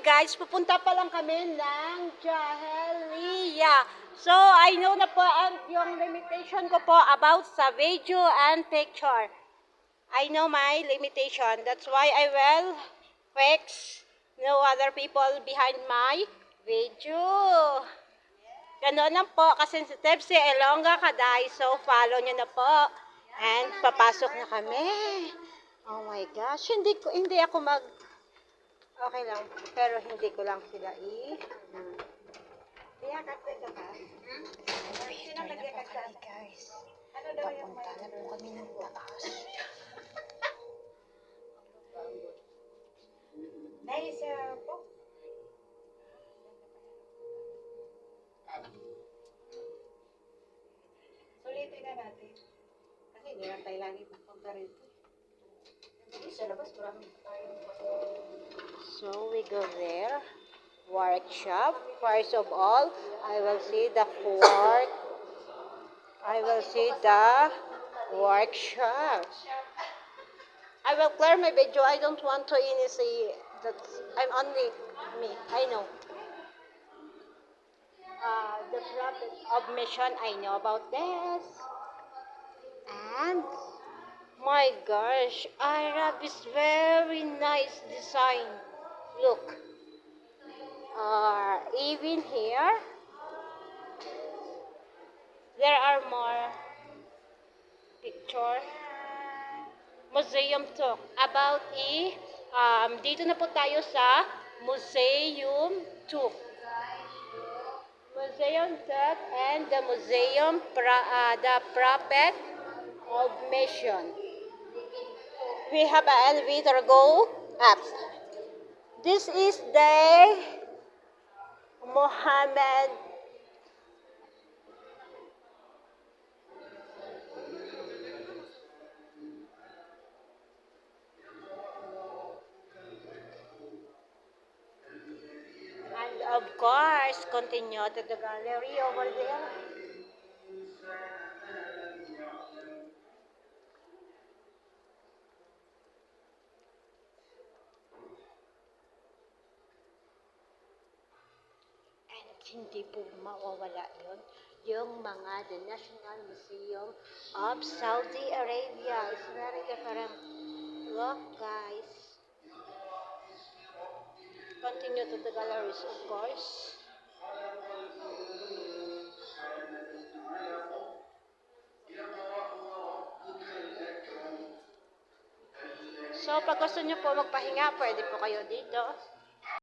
guys, pupunta pa lang kami ng Jahelia. So, I know na po yung limitation ko po about sa video and picture. I know my limitation. That's why I will fix no other people behind my video. Ganoon lang po, kasensitive si Elonga Kaday. So, follow nyo na po. And, papasok na kami. Oh my gosh, hindi ako okay lang, pero hindi ko lang sila Kaya kakay ka ba? Return na po kami guys. Papunta na po kami ng taas. Nice po. Sulitin na natin. Kasi hindi lang tayo lagi pupunta rito. Sa labas, marami tayo. So we go there. Workshop. First of all, I will see the workshop. I will clear my video. I don't want to see that I'm only me. I know. The prophet of mission, I know about this. And my gosh, Arab is very nice design. Look. Even here, there are more picture. Museum talk about dito na po tayo sa Museum talk. Museum talk and the museum, the prophet of mission. We have an elevator go up. This is the Muhammad and of course continue to the gallery over there. Hindi po mawawala yun. Yung mga the National Museum of Saudi Arabia is very different. Look guys. Continue to the galleries of course. So pag gusto nyo po magpahinga, pwede po kayo dito.